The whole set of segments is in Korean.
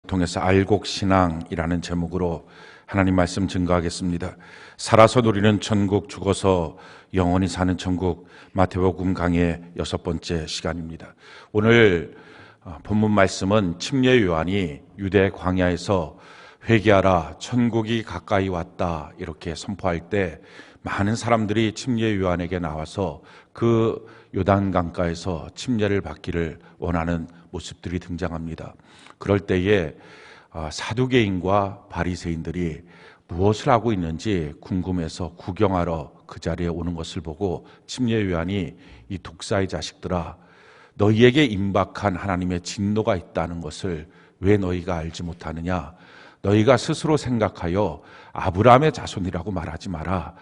통해서 알곡신앙이라는 제목으로 하나님 말씀 증거하겠습니다. 살아서 누리는 천국, 죽어서 영원히 사는 천국, 마태복음 강의 6번째 시간입니다. 오늘 본문 말씀은 침례 요한이 유대 광야에서 회개하라, 천국이 가까이 왔다 이렇게 선포할 때 많은 사람들이 침례 요한에게 나와서 그 요단강가에서 침례를 받기를 원하는 모습들이 등장합니다. 그럴 때에 사두개인과 바리새인들이 무엇을 하고 있는지 궁금해서 구경하러 그 자리에 오는 것을 보고 침례 요한이 이 독사의 자식들아, 너희에게 임박한 하나님의 진노가 있다는 것을 왜 너희가 알지 못하느냐? 너희가 스스로 생각하여 아브라함의 자손이라고 말하지 마라.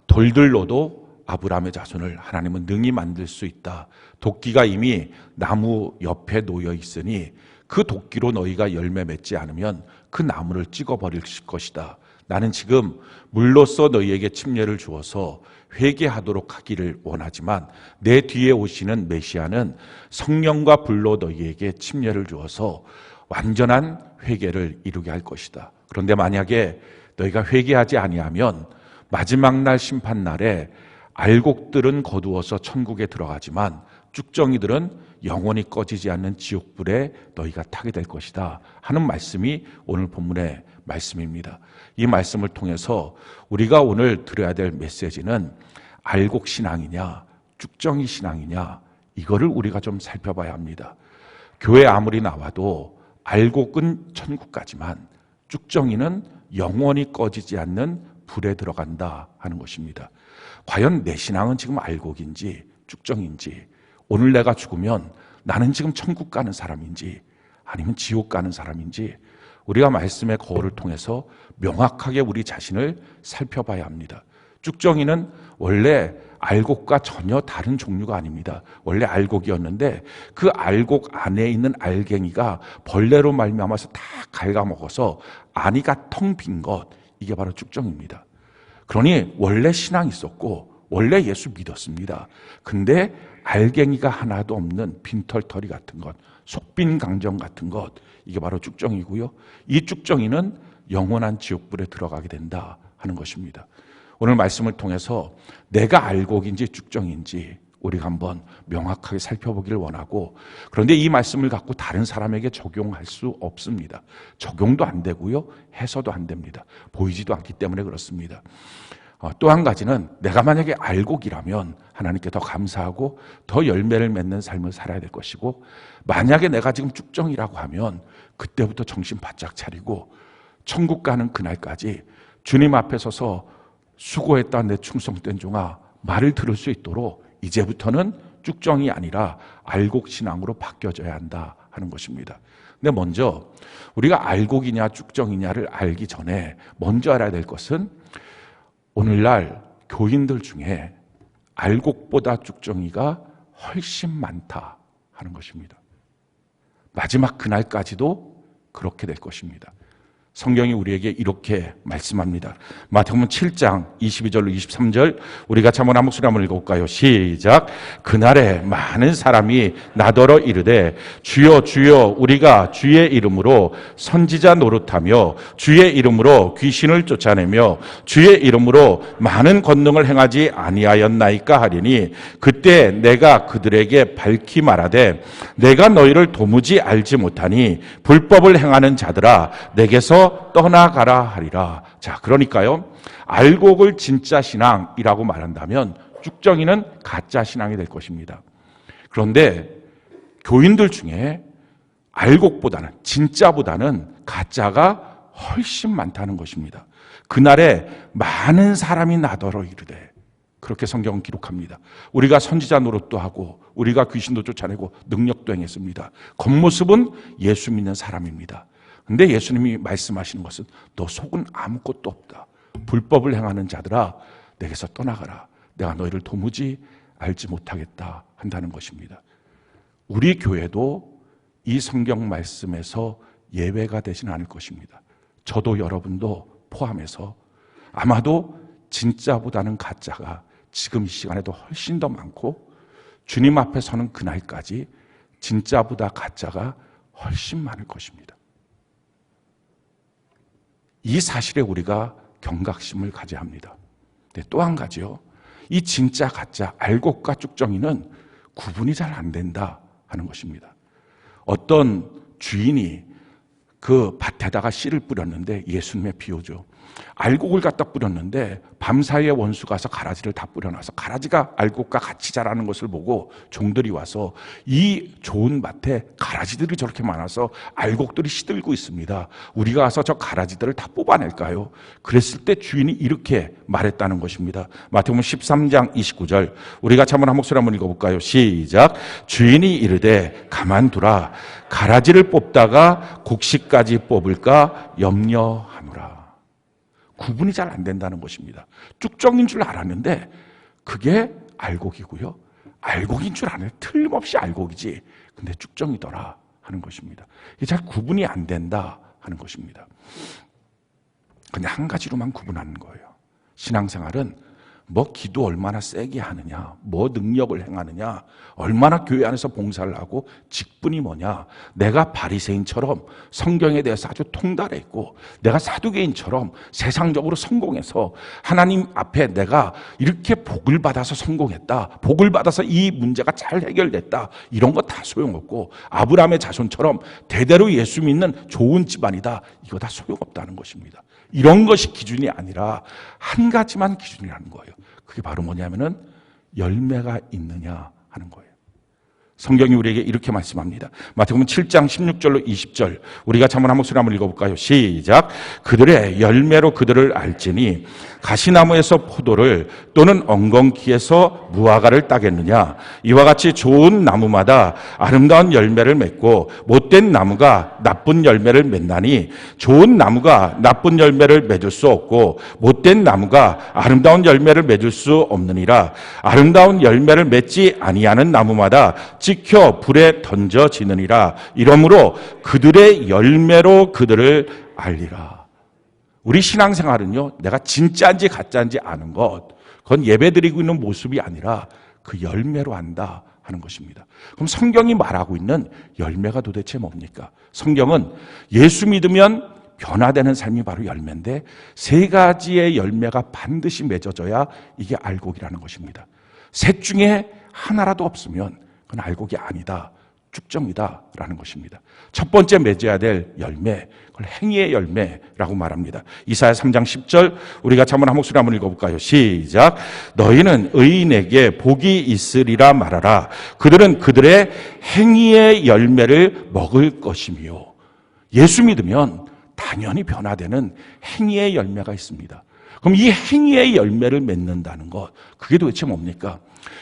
돌들로도 아브라함의 자손을 하나님은 능히 만들 수 있다. 도끼가 이미 나무 옆에 놓여 있으니 그 도끼로 너희가 열매 맺지 않으면 그 나무를 찍어버릴 것이다. 나는 지금 물로써 너희에게 침례를 주어서 회개하도록 하기를 원하지만 내 뒤에 오시는 메시아는 성령과 불로 너희에게 침례를 주어서 완전한 회개를 이루게 할 것이다. 그런데 만약에 너희가 회개하지 아니하면 마지막 날 심판날에 알곡들은 거두어서 천국에 들어가지만 쭉정이들은 영원히 꺼지지 않는 지옥불에 너희가 타게 될 것이다 하는 말씀이 오늘 본문의 말씀입니다. 이 말씀을 통해서 우리가 오늘 들어야 될 메시지는 알곡신앙이냐 쭉정이 신앙이냐, 이거를 우리가 좀 살펴봐야 합니다. 교회 아무리 나와도 알곡은 천국 가지만 쭉정이는 영원히 꺼지지 않는 불에 들어간다 하는 것입니다. 과연 내 신앙은 지금 알곡인지 쭉정인지, 오늘 내가 죽으면 나는 지금 천국 가는 사람인지 아니면 지옥 가는 사람인지 우리가 말씀의 거울을 통해서 명확하게 우리 자신을 살펴봐야 합니다. 쭉정이는 원래 알곡과 전혀 다른 종류가 아닙니다. 원래 알곡이었는데 그 알곡 안에 있는 알갱이가 벌레로 말미암아서 다 갉아먹어서 안이가 텅 빈 것, 이게 바로 쭉정입니다. 그러니 원래 신앙이 있었고 원래 예수 믿었습니다. 근데 알갱이가 하나도 없는 빈털터리 같은 것, 속빈 강정 같은 것, 이게 바로 쭉정이고요. 이 쭉정이는 영원한 지옥불에 들어가게 된다 하는 것입니다. 오늘 말씀을 통해서 내가 알곡인지 쭉정인지 우리가 한번 명확하게 살펴보기를 원하고, 그런데 이 말씀을 갖고 다른 사람에게 적용할 수 없습니다. 적용도 안 되고요, 해서도 안 됩니다. 보이지도 않기 때문에 그렇습니다. 또 한 가지는 내가 만약에 알곡이라면 하나님께 더 감사하고 더 열매를 맺는 삶을 살아야 될 것이고, 만약에 내가 지금 쭉정이라고 하면 그때부터 정신 바짝 차리고 천국 가는 그날까지 주님 앞에 서서 수고했다 내 충성된 종아 말을 들을 수 있도록 이제부터는 쭉정이 아니라 알곡신앙으로 바뀌어져야 한다 하는 것입니다. 근데 먼저 우리가 알곡이냐 쭉정이냐를 알기 전에 먼저 알아야 될 것은 오늘날 교인들 중에 알곡보다 쭉정이가 훨씬 많다 하는 것입니다. 마지막 그날까지도 그렇게 될 것입니다. 성경이 우리에게 이렇게 말씀합니다. 마태복음 7장 22절로 23절 우리 같이 한번 한 목소리 한번 읽어볼까요? 시작. 그날에 많은 사람이 나더러 이르되 주여 주여 우리가 주의 이름으로 선지자 노릇하며 주의 이름으로 귀신을 쫓아내며 주의 이름으로 많은 권능을 행하지 아니하였나이까 하리니 그때 내가 그들에게 밝히 말하되 내가 너희를 도무지 알지 못하니 불법을 행하는 자들아 내게서 떠나가라 하리라. 자, 그러니까요, 알곡을 진짜 신앙이라고 말한다면 쭉정이는 가짜 신앙이 될 것입니다. 그런데 교인들 중에 알곡보다는, 진짜보다는 가짜가 훨씬 많다는 것입니다. 그날에 많은 사람이 나더러 이르되, 그렇게 성경은 기록합니다. 우리가 선지자 노릇도 하고 우리가 귀신도 쫓아내고 능력도 행했습니다. 겉모습은 예수 믿는 사람입니다. 근데 예수님이 말씀하시는 것은 너 속은 아무것도 없다. 불법을 행하는 자들아 내게서 떠나가라. 내가 너희를 도무지 알지 못하겠다 한다는 것입니다. 우리 교회도 이 성경 말씀에서 예외가 되지는 않을 것입니다. 저도 여러분도 포함해서 아마도 진짜보다는 가짜가 지금 이 시간에도 훨씬 더 많고 주님 앞에 서는 그날까지 진짜보다 가짜가 훨씬 많을 것입니다. 이 사실에 우리가 경각심을 가져야 합니다. 또 한 가지요. 이 진짜 가짜 알곡과 쭉정이는 구분이 잘 안 된다 하는 것입니다. 어떤 주인이 그 밭에다가 씨를 뿌렸는데, 예수님의 비유죠. 알곡을 갖다 뿌렸는데 밤사이에 원수가 와서 가라지를 다 뿌려놔서 가라지가 알곡과 같이 자라는 것을 보고 종들이 와서 이 좋은 밭에 가라지들이 저렇게 많아서 알곡들이 시들고 있습니다. 우리가 와서 저 가라지들을 다 뽑아낼까요? 그랬을 때 주인이 이렇게 말했다는 것입니다. 마태복음 13장 29절, 우리가 한번 한 목소리 한번 읽어볼까요? 시작. 주인이 이르되 가만두라, 가라지를 뽑다가 곡식까지 뽑을까 염려하노라. 구분이 잘 안 된다는 것입니다. 쭉정인 줄 알았는데 그게 알곡이고요. 알곡인 줄 아는, 틀림없이 알곡이지. 근데 쭉정이더라 하는 것입니다. 이게 잘 구분이 안 된다 하는 것입니다. 그냥 한 가지로만 구분하는 거예요. 신앙생활은 뭐 기도 얼마나 세게 하느냐, 뭐 능력을 행하느냐, 얼마나 교회 안에서 봉사를 하고 직분이 뭐냐, 내가 바리새인처럼 성경에 대해서 아주 통달했고 내가 사두개인처럼 세상적으로 성공해서 하나님 앞에 내가 이렇게 복을 받아서 성공했다, 복을 받아서 이 문제가 잘 해결됐다, 이런 거 다 소용없고 아브라함의 자손처럼 대대로 예수 믿는 좋은 집안이다, 이거 다 소용없다는 것입니다. 이런 것이 기준이 아니라 한 가지만 기준이라는 거예요. 그게 바로 뭐냐면은 열매가 있느냐 하는 거예요. 성경이 우리에게 이렇게 말씀합니다. 마태복음 7장 16절로 20절, 우리가 한번 한 목소리 한번 읽어볼까요? 시작. 그들의 열매로 그들을 알지니 가시나무에서 포도를 또는 엉겅퀴에서 무화과를 따겠느냐. 이와 같이 좋은 나무마다 아름다운 열매를 맺고 못된 나무가 나쁜 열매를 맺나니 좋은 나무가 나쁜 열매를 맺을 수 없고 못된 나무가 아름다운 열매를 맺을 수 없느니라. 아름다운 열매를 맺지 아니하는 나무마다 찍혀 불에 던져지느니라. 이러므로 그들의 열매로 그들을 알리라. 우리 신앙생활은요, 내가 진짜인지 가짜인지 아는 것, 그건 예배드리고 있는 모습이 아니라 그 열매로 안다 하는 것입니다. 그럼 성경이 말하고 있는 열매가 도대체 뭡니까? 성경은 예수 믿으면 변화되는 삶이 바로 열매인데 세 가지의 열매가 반드시 맺어져야 이게 알곡이라는 것입니다. 셋 중에 하나라도 없으면 그건 알곡이 아니다, 쭉정이다라는 것입니다. 첫 번째 맺어야 될 열매, 그걸 행위의 열매라고 말합니다. 이사야 3장 10절, 우리가 한번 한 목소리 한번 읽어볼까요? 시작. 너희는 의인에게 복이 있으리라 말하라. 그들은 그들의 행위의 열매를 먹을 것이며. 예수 믿으면 당연히 변화되는 행위의 열매가 있습니다. 그럼 이 행위의 열매를 맺는다는 것, 그게 도대체 뭡니까?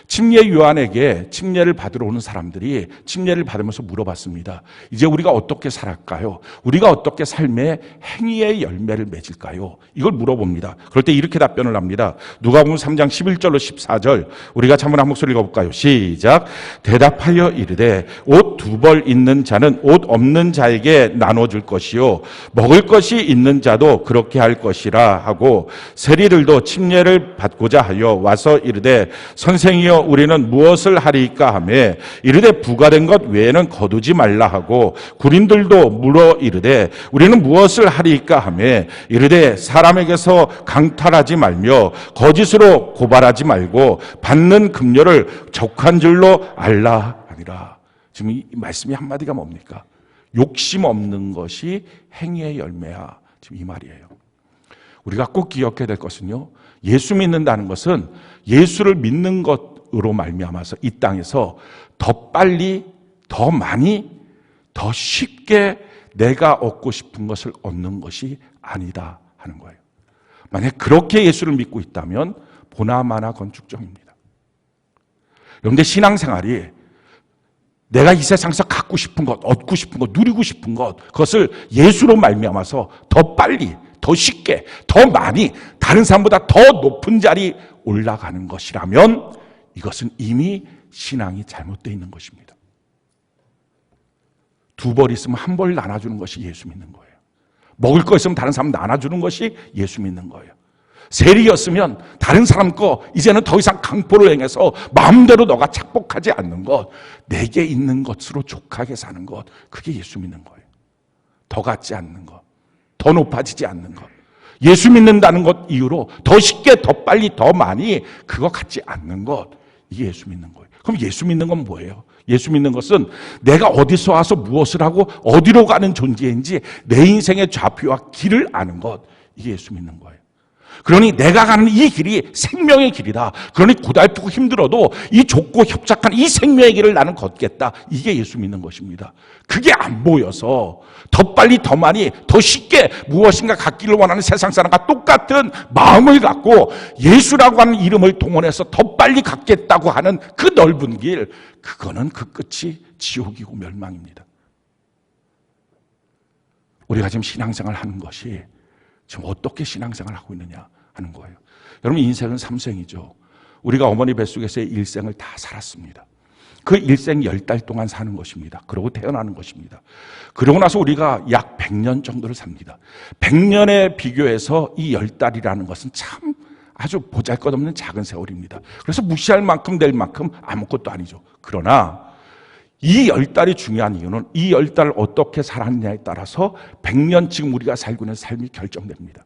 침례 요한에게 침례를 받으러 오는 사람들이 침례를 받으면서 물어봤습니다. 이제 우리가 어떻게 살았을까요? 우리가 어떻게 삶의 행위의 열매를 맺을까요? 이걸 물어봅니다. 그럴 때 이렇게 답변을 합니다. 누가복음 3장 11절로 14절, 우리가 한번 한 목소리 읽어볼까요? 시작. 대답하여 이르되 옷 두 벌 있는 자는 옷 없는 자에게 나눠줄 것이요 먹을 것이 있는 자도 그렇게 할 것이라 하고, 세리들도 침례를 받고자 하여 와서 이르되 선생이여 우리는 무엇을 하리까 하매 이르되 부과된 것 외에는 거두지 말라 하고, 군인들도 물어 이르되 우리는 무엇을 하리까 하매 이르되 사람에게서 강탈하지 말며 거짓으로 고발하지 말고 받는 급료를 족한 줄로 알라 하니라. 지금 이 말씀이 한마디가 뭡니까? 욕심 없는 것이 행위의 열매야, 지금 이 말이에요. 우리가 꼭 기억해야 될 것은요, 예수 믿는다는 것은 예수를 믿는 것으로 말미암아서 이 땅에서 더 빨리, 더 많이, 더 쉽게 내가 얻고 싶은 것을 얻는 것이 아니다 하는 거예요. 만약 그렇게 예수를 믿고 있다면 보나마나 건축정입니다. 그런데 신앙생활이 내가 이 세상에서 갖고 싶은 것, 얻고 싶은 것, 누리고 싶은 것, 그것을 예수로 말미암아서 더 빨리, 더 쉽게, 더 많이, 다른 사람보다 더 높은 자리 올라가는 것이라면 이것은 이미 신앙이 잘못되어 있는 것입니다. 두 벌 있으면 한 벌 나눠주는 것이 예수 믿는 거예요. 먹을 거 있으면 다른 사람 나눠주는 것이 예수 믿는 거예요. 세리였으면 다른 사람 거 이제는 더 이상 강포를 행해서 마음대로 너가 착복하지 않는 것, 내게 있는 것으로 족하게 사는 것, 그게 예수 믿는 거예요. 더 갖지 않는 것, 더 높아지지 않는 것, 예수 믿는다는 것 이유로 더 쉽게, 더 빨리, 더 많이 그거 갖지 않는 것, 이게 예수 믿는 거예요. 그럼 예수 믿는 건 뭐예요? 예수 믿는 것은 내가 어디서 와서 무엇을 하고 어디로 가는 존재인지 내 인생의 좌표와 길을 아는 것, 이게 예수 믿는 거예요. 그러니 내가 가는 이 길이 생명의 길이다. 그러니 고달프고 힘들어도 이 좁고 협착한 이 생명의 길을 나는 걷겠다. 이게 예수 믿는 것입니다. 그게 안 보여서 더 빨리, 더 많이, 더 쉽게 무엇인가 갖기를 원하는 세상 사람과 똑같은 마음을 갖고 예수라고 하는 이름을 동원해서 더 빨리 갖겠다고 하는 그 넓은 길, 그거는 그 끝이 지옥이고 멸망입니다. 우리가 지금 신앙생활 하는 것이 지금 어떻게 신앙생활을 하고 있느냐 하는 거예요. 여러분, 인생은 삼생이죠. 우리가 어머니 뱃속에서의 일생을 다 살았습니다. 그 일생 10달 동안 사는 것입니다. 그러고 태어나는 것입니다. 그러고 나서 우리가 약 100년 정도를 삽니다. 100년에 비교해서 이 10달이라는 것은 참 아주 보잘것없는 작은 세월입니다. 그래서 무시할 만큼 될 만큼 아무것도 아니죠. 그러나 이 10달이 중요한 이유는 이 10달을 어떻게 살았느냐에 따라서 100년 지금 우리가 살고 있는 삶이 결정됩니다.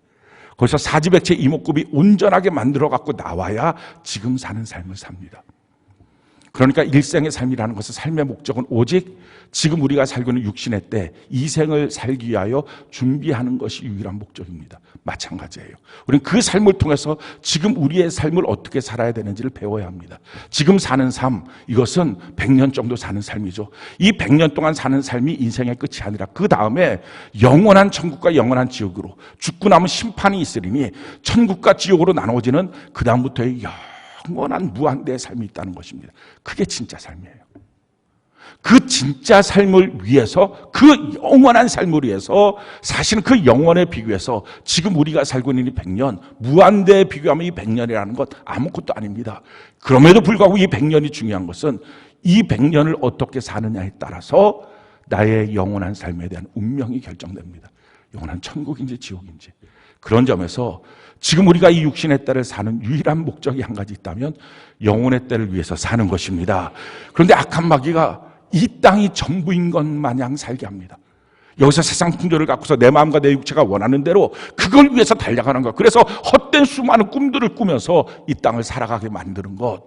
거기서 사지백체 이목구비 온전하게 만들어 갖고 나와야 지금 사는 삶을 삽니다. 그러니까 일생의 삶이라는 것은, 삶의 목적은 오직 지금 우리가 살고 있는 육신의 때 이 생을 살기 위하여 준비하는 것이 유일한 목적입니다. 마찬가지예요. 우리는 그 삶을 통해서 지금 우리의 삶을 어떻게 살아야 되는지를 배워야 합니다. 지금 사는 삶, 이것은 100년 정도 사는 삶이죠. 이 100년 동안 사는 삶이 인생의 끝이 아니라 그 다음에 영원한 천국과 영원한 지옥으로, 죽고 나면 심판이 있으리니 천국과 지옥으로 나눠지는 그 다음부터의 영원한 무한대의 삶이 있다는 것입니다. 그게 진짜 삶이에요. 그 진짜 삶을 위해서, 그 영원한 삶을 위해서, 사실은 그 영원에 비교해서 지금 우리가 살고 있는 이 100년, 무한대에 비교하면 이 100년이라는 것 아무것도 아닙니다. 그럼에도 불구하고 이 100년이 중요한 것은 이 100년을 어떻게 사느냐에 따라서 나의 영원한 삶에 대한 운명이 결정됩니다. 영원한 천국인지 지옥인지. 그런 점에서 지금 우리가 이 육신의 때를 사는 유일한 목적이 한 가지 있다면 영혼의 때를 위해서 사는 것입니다. 그런데 악한 마귀가 이 땅이 전부인 것 마냥 살게 합니다. 여기서 세상 풍조를 갖고서 내 마음과 내 육체가 원하는 대로 그걸 위해서 달려가는 것, 그래서 헛된 수많은 꿈들을 꾸면서 이 땅을 살아가게 만드는 것,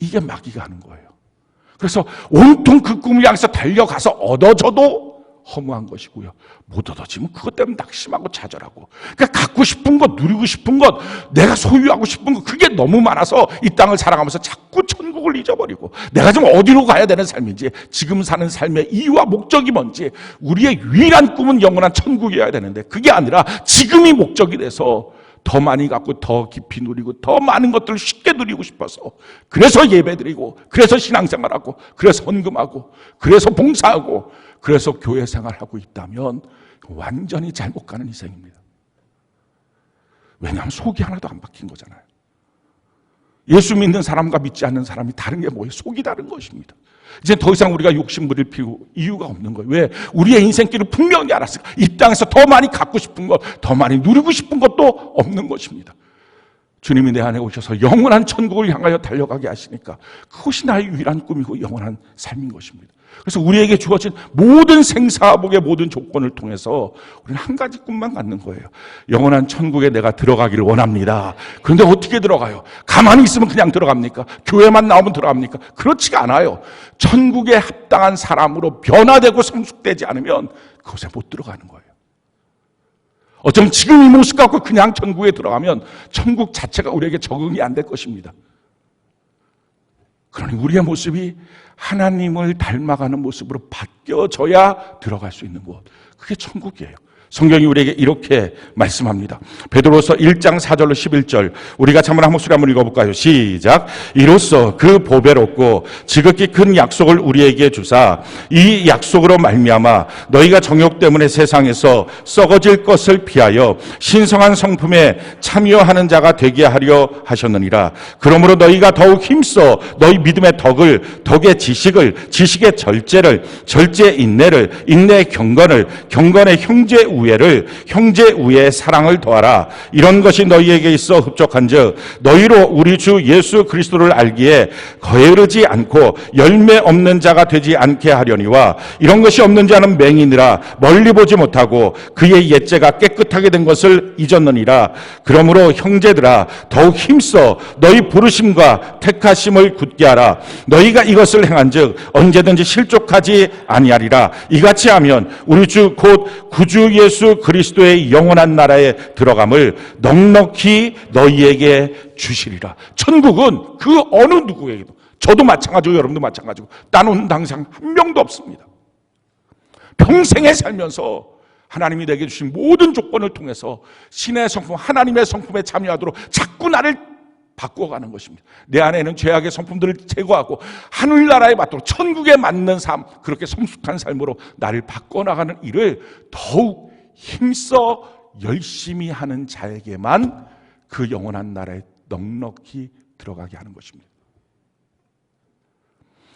이게 마귀가 하는 거예요. 그래서 온통 그 꿈을 향해서 달려가서 얻어져도 허무한 것이고요, 못 얻어지면 그것 때문에 낙심하고 좌절하고, 그러니까 갖고 싶은 것, 누리고 싶은 것, 내가 소유하고 싶은 것, 그게 너무 많아서 이 땅을 살아가면서 자꾸 천국을 잊어버리고, 내가 지금 어디로 가야 되는 삶인지, 지금 사는 삶의 이유와 목적이 뭔지, 우리의 유일한 꿈은 영원한 천국이어야 되는데 그게 아니라 지금이 목적이 돼서 더 많이 갖고 더 깊이 누리고 더 많은 것들을 쉽게 누리고 싶어서, 그래서 예배드리고, 그래서 신앙생활하고, 그래서 헌금하고, 그래서 봉사하고, 그래서 교회 생활하고 있다면 완전히 잘못 가는 인생입니다. 왜냐하면 속이 하나도 안 바뀐 거잖아요. 예수 믿는 사람과 믿지 않는 사람이 다른 게 뭐예요? 속이 다른 것입니다. 이제 더 이상 우리가 욕심 부릴 이유가 없는 거예요. 왜? 우리의 인생길을 분명히 알았으니까. 이 땅에서 더 많이 갖고 싶은 것, 더 많이 누리고 싶은 것도 없는 것입니다. 주님이 내 안에 오셔서 영원한 천국을 향하여 달려가게 하시니까 그것이 나의 유일한 꿈이고 영원한 삶인 것입니다. 그래서 우리에게 주어진 모든 생사복의 모든 조건을 통해서 우리는 한 가지 꿈만 갖는 거예요. 영원한 천국에 내가 들어가기를 원합니다. 그런데 어떻게 들어가요? 가만히 있으면 그냥 들어갑니까? 교회만 나오면 들어갑니까? 그렇지가 않아요. 천국에 합당한 사람으로 변화되고 성숙되지 않으면 그곳에 못 들어가는 거예요. 어쩌면 지금 이 모습 갖고 그냥 천국에 들어가면 천국 자체가 우리에게 적응이 안 될 것입니다. 그러니 우리의 모습이 하나님을 닮아가는 모습으로 바뀌어져야 들어갈 수 있는 곳, 그게 천국이에요. 성경이 우리에게 이렇게 말씀합니다. 베드로서 1장 4절로 11절, 우리가 한번 한 목소리 한번 읽어볼까요? 시작. 이로써 그 보배롭고 지극히 큰 약속을 우리에게 주사 이 약속으로 말미암아 너희가 정욕 때문에 세상에서 썩어질 것을 피하여 신성한 성품에 참여하는 자가 되게 하려 하셨느니라. 그러므로 너희가 더욱 힘써 너희 믿음의 덕을, 덕의 지식을, 지식의 절제를, 절제의 인내를, 인내의 경건을, 경건의 형제 우애를, 형제 우애의 사랑을 더하라. 이런 것이 너희에게 있어 흡족한즉 너희로 우리 주 예수 그리스도를 알기에 거르지 않고 열매 없는 자가 되지 않게 하려니와, 이런 것이 없는 자는 맹인이라 멀리 보지 못하고 그의 옛죄가 깨끗하게 된 것을 잊었느니라. 그러므로 형제들아, 더욱 힘써 너희 부르심과 택하심을 굳게 하라. 너희가 이것을 행한즉 언제든지 실족하지 아니하리라. 이같이 하면 우리 주 곧 구주 예수 그리스도의 영원한 나라에 들어감을 넉넉히 너희에게 주시리라. 천국은 그 어느 누구에게도, 저도 마찬가지고 여러분도 마찬가지고 따놓는 당상 한 명도 없습니다. 평생에 살면서 하나님이 내게 주신 모든 조건을 통해서 신의 성품, 하나님의 성품에 참여하도록 자꾸 나를 바꿔가는 것입니다. 내 안에 있는 죄악의 성품들을 제거하고 하늘나라에 맞도록 천국에 맞는 삶, 그렇게 성숙한 삶으로 나를 바꿔나가는 일을 더욱 힘써 열심히 하는 자에게만 그 영원한 나라에 넉넉히 들어가게 하는 것입니다.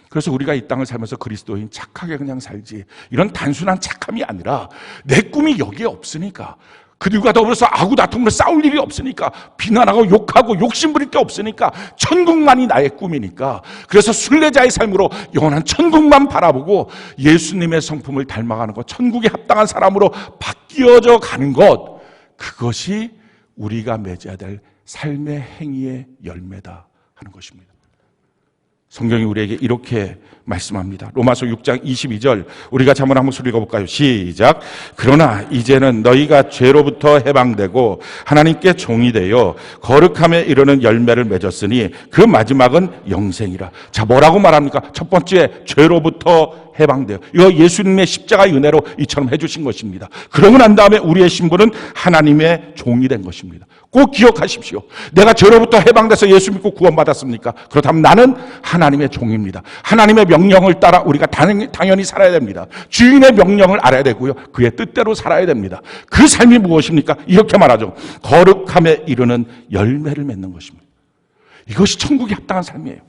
그래서 우리가 이 땅을 살면서 그리스도인 착하게 그냥 살지, 이런 단순한 착함이 아니라 내 꿈이 여기에 없으니까, 그들과 더불어서 아구다툼으로 싸울 일이 없으니까, 비난하고 욕하고 욕심부릴 게 없으니까, 천국만이 나의 꿈이니까, 그래서 순례자의 삶으로 영원한 천국만 바라보고 예수님의 성품을 닮아가는 것, 천국에 합당한 사람으로 바뀌어져 가는 것, 그것이 우리가 맺어야 될 삶의 행위의 열매다 하는 것입니다. 성경이 우리에게 이렇게 말씀합니다. 로마서 6장 22절, 우리가 한번 목소리 읽어볼까요? 시작. 그러나 이제는 너희가 죄로부터 해방되고 하나님께 종이 되어 거룩함에 이르는 열매를 맺었으니 그 마지막은 영생이라. 자, 뭐라고 말합니까? 첫 번째, 죄로부터 해방돼요. 이거 예수님의 십자가의 은혜로 이처럼 해주신 것입니다. 그러고 난 다음에 우리의 신분은 하나님의 종이 된 것입니다. 꼭 기억하십시오. 내가 죄로부터 해방돼서 예수 믿고 구원받았습니까? 그렇다면 나는 하나님의 종입니다. 하나님의 명령을 따라 우리가 당연히 살아야 됩니다. 주인의 명령을 알아야 되고요, 그의 뜻대로 살아야 됩니다. 그 삶이 무엇입니까? 이렇게 말하죠. 거룩함에 이르는 열매를 맺는 것입니다. 이것이 천국에 합당한 삶이에요.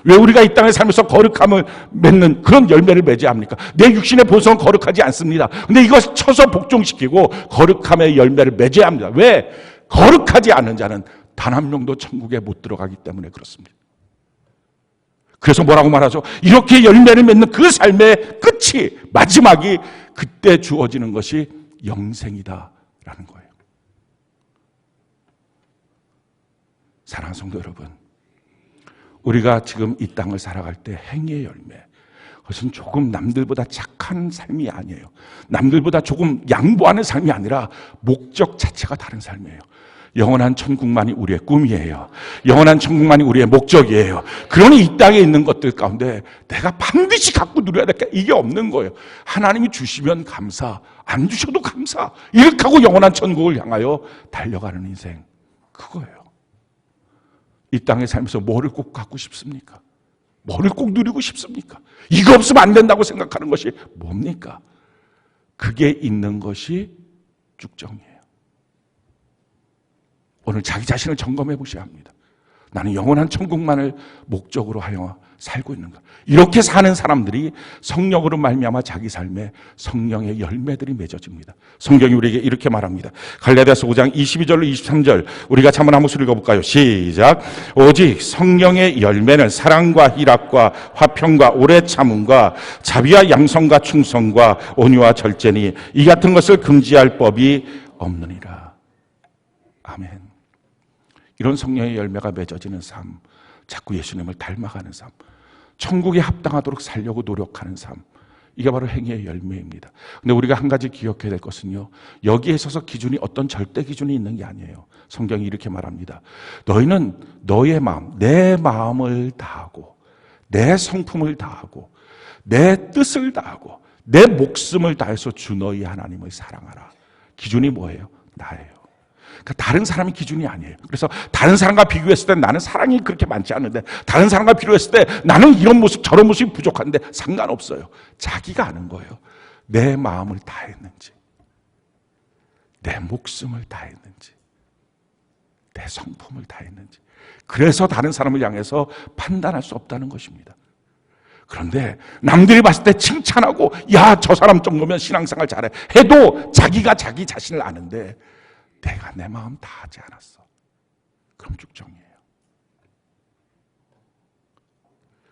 왜 우리가 이 땅에 살면서 거룩함을 맺는 그런 열매를 맺어야 합니까? 내 육신의 본성은 거룩하지 않습니다. 근데 이것을 쳐서 복종시키고 거룩함의 열매를 맺어야 합니다. 왜? 거룩하지 않은 자는 단 한 명도 천국에 못 들어가기 때문에 그렇습니다. 그래서 뭐라고 말하죠? 이렇게 열매를 맺는 그 삶의 끝이, 마지막이 그때 주어지는 것이 영생이다라는 거예요. 사랑하는 성도 여러분, 우리가 지금 이 땅을 살아갈 때 행위의 열매, 그것은 조금 남들보다 착한 삶이 아니에요. 남들보다 조금 양보하는 삶이 아니라 목적 자체가 다른 삶이에요. 영원한 천국만이 우리의 꿈이에요. 영원한 천국만이 우리의 목적이에요. 그러니 이 땅에 있는 것들 가운데 내가 반드시 갖고 누려야 될 게 이게 없는 거예요. 하나님이 주시면 감사, 안 주셔도 감사, 이렇게 하고 영원한 천국을 향하여 달려가는 인생, 그거예요. 이 땅에 살면서 뭐를 꼭 갖고 싶습니까? 뭐를 꼭 누리고 싶습니까? 이거 없으면 안 된다고 생각하는 것이 뭡니까? 그게 있는 것이 쭉정이에요. 오늘 자기 자신을 점검해 보셔야 합니다. 나는 영원한 천국만을 목적으로 하여 살고 있는가? 이렇게 사는 사람들이 성령으로 말미암아 자기 삶에 성령의 열매들이 맺어집니다. 성경이 우리에게 이렇게 말합니다. 갈라디아서 5장 22절로 23절, 우리가 한번 한번 읽어볼까요? 시작. 오직 성령의 열매는 사랑과 희락과 화평과 오래 참음과 자비와 양성과 충성과 온유와 절제니 이 같은 것을 금지할 법이 없느니라. 아멘. 이런 성령의 열매가 맺어지는 삶, 자꾸 예수님을 닮아가는 삶, 천국에 합당하도록 살려고 노력하는 삶, 이게 바로 행위의 열매입니다. 근데 우리가 한 가지 기억해야 될 것은요, 여기에 있어서 기준이 어떤 절대 기준이 있는 게 아니에요. 성경이 이렇게 말합니다. 너희는 너의 마음, 내 마음을 다하고 내 성품을 다하고 내 뜻을 다하고 내 목숨을 다해서 주 너희 하나님을 사랑하라. 기준이 뭐예요? 나예요. 그러니까 다른 사람이 기준이 아니에요. 그래서 다른 사람과 비교했을 때 나는 사랑이 그렇게 많지 않은데, 다른 사람과 비교했을 때 나는 이런 모습 저런 모습이 부족한데 상관없어요. 자기가 아는 거예요. 내 마음을 다했는지, 내 목숨을 다했는지, 내 성품을 다했는지. 그래서 다른 사람을 향해서 판단할 수 없다는 것입니다. 그런데 남들이 봤을 때 칭찬하고 야, 저 사람 정도면 신앙생활 잘해 해도 자기가 자기 자신을 아는데 내가 내 마음 다 하지 않았어. 그럼 죽정이에요.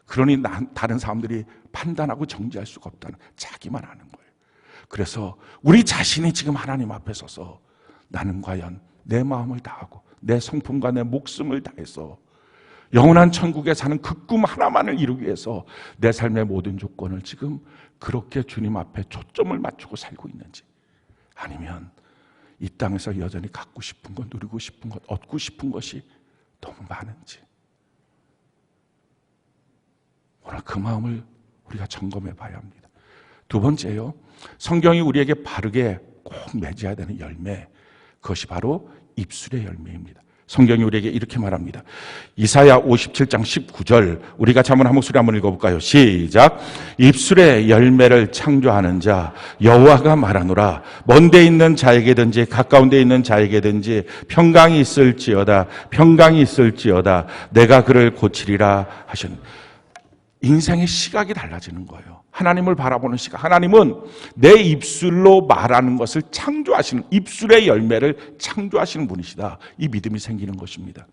그러니 다른 사람들이 판단하고 정죄할 수가 없다는, 자기만 아는 거예요. 그래서 우리 자신이 지금 하나님 앞에 서서 나는 과연 내 마음을 다하고 내 성품과 내 목숨을 다해서 영원한 천국에 사는 그 꿈 하나만을 이루기 위해서 내 삶의 모든 조건을 지금 그렇게 주님 앞에 초점을 맞추고 살고 있는지, 아니면 이 땅에서 여전히 갖고 싶은 것, 누리고 싶은 것, 얻고 싶은 것이 너무 많은지, 오늘 그 마음을 우리가 점검해 봐야 합니다. 두 번째요, 성경이 우리에게 바르게 꼭 맺어야 되는 열매, 그것이 바로 입술의 열매입니다. 성경이 우리에게 이렇게 말합니다. 이사야 57장 19절, 우리가 한번 한 목소리 한번 읽어볼까요? 시작. 입술의 열매를 창조하는 자 여호와가 말하노라. 먼데 있는 자에게든지 가까운 데 있는 자에게든지 평강이 있을지어다, 평강이 있을지어다, 내가 그를 고치리라 하셨습니다. 인생의 시각이 달라지는 거예요. 하나님을 바라보는 시각. 하나님은 내 입술로 말하는 것을 창조하시는, 입술의 열매를 창조하시는 분이시다. 이 믿음이 생기는 것입니다.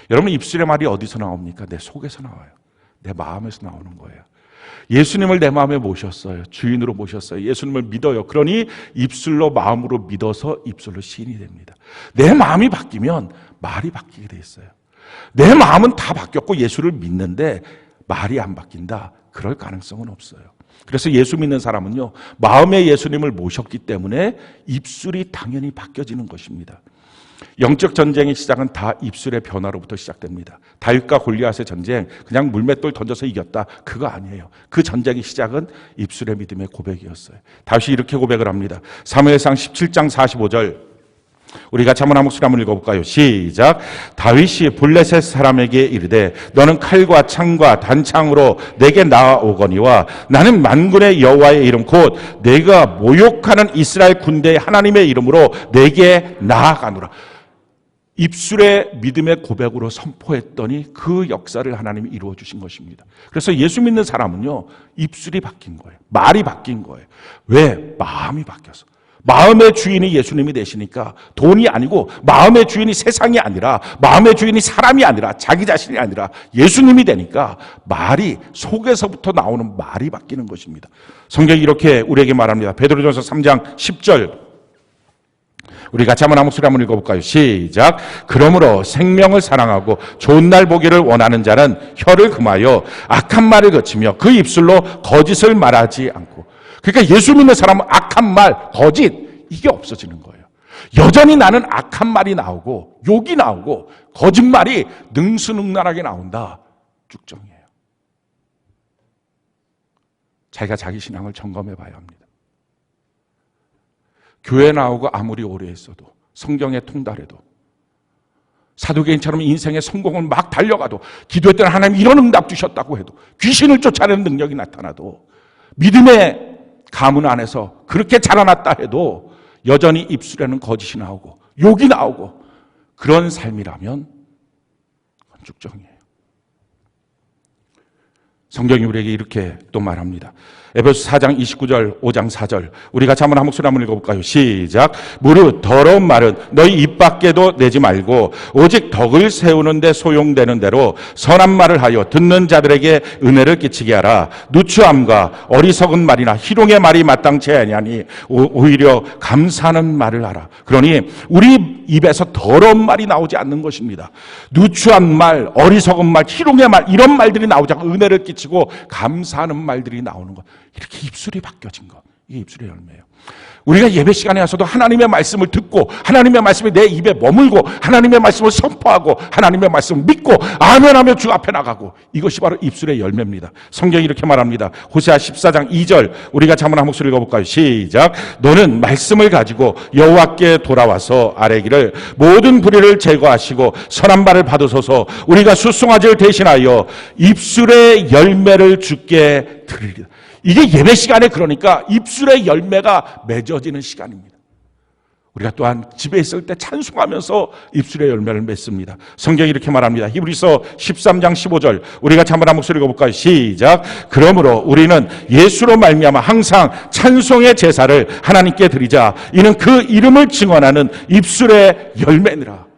여러분, 입술의 말이 어디서 나옵니까? 내 속에서 나와요. 내 마음에서 나오는 거예요. 예수님을 내 마음에 모셨어요. 주인으로 모셨어요. 예수님을 믿어요. 그러니 입술로, 마음으로 믿어서 입술로 시인이 됩니다. 내 마음이 바뀌면 말이 바뀌게 돼 있어요. 내 마음은 다 바뀌었고 예수를 믿는데 말이 안 바뀐다? 그럴 가능성은 없어요. 그래서 예수 믿는 사람은요, 마음에 예수님을 모셨기 때문에 입술이 당연히 바뀌어지는 것입니다. 영적 전쟁의 시작은 다 입술의 변화로부터 시작됩니다. 다윗과 골리앗의 전쟁, 그냥 물맷돌 던져서 이겼다, 그거 아니에요. 그 전쟁의 시작은 입술의 믿음의 고백이었어요. 다윗이 이렇게 고백을 합니다. 사무엘상 17장 45절, 우리 같이 한번 한 목소리 한번 읽어볼까요? 시작. 다윗이 블레셋 사람에게 이르되 너는 칼과 창과 단창으로 내게 나아오거니와 나는 만군의 여호와의 이름 곧 내가 모욕하는 이스라엘 군대의 하나님의 이름으로 내게 나아가노라. 입술의 믿음의 고백으로 선포했더니 그 역사를 하나님이 이루어 주신 것입니다. 그래서 예수 믿는 사람은요, 입술이 바뀐 거예요. 말이 바뀐 거예요. 왜? 마음이 바뀌어서. 마음의 주인이 예수님이 되시니까 돈이 아니고, 마음의 주인이 세상이 아니라, 마음의 주인이 사람이 아니라, 자기 자신이 아니라 예수님이 되니까 말이, 속에서부터 나오는 말이 바뀌는 것입니다. 성경이 이렇게 우리에게 말합니다. 베드로전서 3장 10절, 우리 같이 한번 한 목소리 한번 읽어볼까요? 시작. 그러므로 생명을 사랑하고 좋은 날 보기를 원하는 자는 혀를 금하여 악한 말을 거치며 그 입술로 거짓을 말하지 않고. 그러니까 예수 믿는 사람은 악한 말, 거짓, 이게 없어지는 거예요. 여전히 나는 악한 말이 나오고 욕이 나오고 거짓말이 능수능란하게 나온다, 쭉정이에요. 자기가 자기 신앙을 점검해 봐야 합니다. 교회 나오고 아무리 오래 했어도, 성경에 통달해도, 사도개인처럼 인생의 성공을 막 달려가도, 기도했더니 하나님 이런 응답 주셨다고 해도, 귀신을 쫓아내는 능력이 나타나도, 믿음의 가문 안에서 그렇게 자라났다 해도 여전히 입술에는 거짓이 나오고 욕이 나오고, 그런 삶이라면 그건 쭉정이에요. 성경이 우리에게 이렇게 또 말합니다. 에베소 4장 29절, 5장 4절, 우리 같이 한번 한 목소리 한번 읽어볼까요? 시작. 무릇 더러운 말은 너희 입 밖에도 내지 말고 오직 덕을 세우는데 소용되는 대로 선한 말을 하여 듣는 자들에게 은혜를 끼치게 하라. 누추함과 어리석은 말이나 희롱의 말이 마땅치 아니하니 오히려 감사하는 말을 하라. 그러니 우리 입에서 더러운 말이 나오지 않는 것입니다. 누추한 말, 어리석은 말, 희롱의 말, 이런 말들이 나오지 않고 은혜를 끼치고 감사하는 말들이 나오는 것. 이렇게 입술이 바뀌어진 것, 이게 입술의 열매예요. 우리가 예배 시간에 와서도 하나님의 말씀을 듣고, 하나님의 말씀이 내 입에 머물고, 하나님의 말씀을 선포하고, 하나님의 말씀을 믿고 아멘하며 주 앞에 나가고, 이것이 바로 입술의 열매입니다. 성경이 이렇게 말합니다. 호세아 14장 2절, 우리가 한번 한 목소리 읽어볼까요? 시작. 너는 말씀을 가지고 여호와께 돌아와서 아뢰기를 모든 불의를 제거하시고 선한 말을 받으소서. 우리가 숫송아지를 대신하여 입술의 열매를 주께 드리리라. 이게 예배 시간에, 그러니까 입술의 열매가 맺어지는 시간입니다. 우리가 또한 집에 있을 때 찬송하면서 입술의 열매를 맺습니다. 성경이 이렇게 말합니다. 히브리서 13장 15절 우리가 한번 목소리 읽어볼까요? 시작. 그러므로 우리는 예수로 말미암아 항상 찬송의 제사를 하나님께 드리자. 이는 그 이름을 증언하는 입술의 열매니라.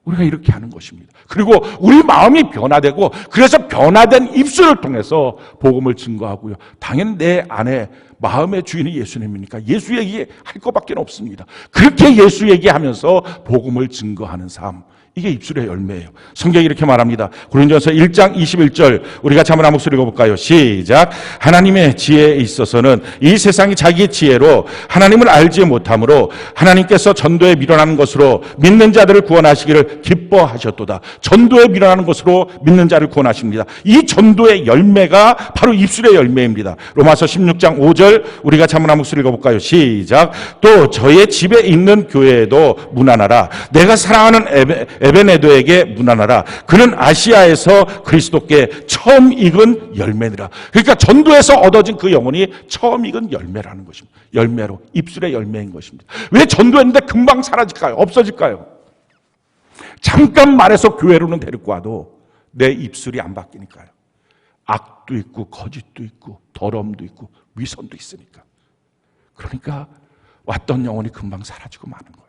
우리가 이렇게 하는 것입니다. 그리고 우리 마음이 변화되고 그래서 변화된 입술을 통해서 복음을 증거하고요. 당연히 내 안에 마음의 주인이 예수님이니까 예수 얘기할 것밖에 없습니다. 그렇게 예수 얘기하면서 복음을 증거하는 삶, 이게 입술의 열매예요. 성경이 이렇게 말합니다. 고린도전서 1장 21절 우리가 한번 목소리 읽어볼까요? 시작. 하나님의 지혜에 있어서는 이 세상이 자기의 지혜로 하나님을 알지 못하므로 하나님께서 전도에 밀어나는 것으로 믿는 자들을 구원하시기를 기뻐하셨도다. 전도에 밀어나는 것으로 믿는 자를 구원하십니다. 이 전도의 열매가 바로 입술의 열매입니다. 로마서 16장 5절 우리가 한번 목소리 읽어볼까요? 시작. 또 저의 집에 있는 교회에도 문안하라. 내가 사랑하는 에베네도에게 문안하라. 그는 아시아에서 그리스도께 처음 익은 열매니라. 그러니까 전도에서 얻어진 그 영혼이 처음 익은 열매라는 것입니다. 열매로, 입술의 열매인 것입니다. 왜 전도했는데 금방 사라질까요? 없어질까요? 잠깐 말해서 교회로는 데리고 와도 내 입술이 안 바뀌니까요. 악도 있고 거짓도 있고 더러움도 있고 위선도 있으니까. 그러니까 왔던 영혼이 금방 사라지고 마는 거예요.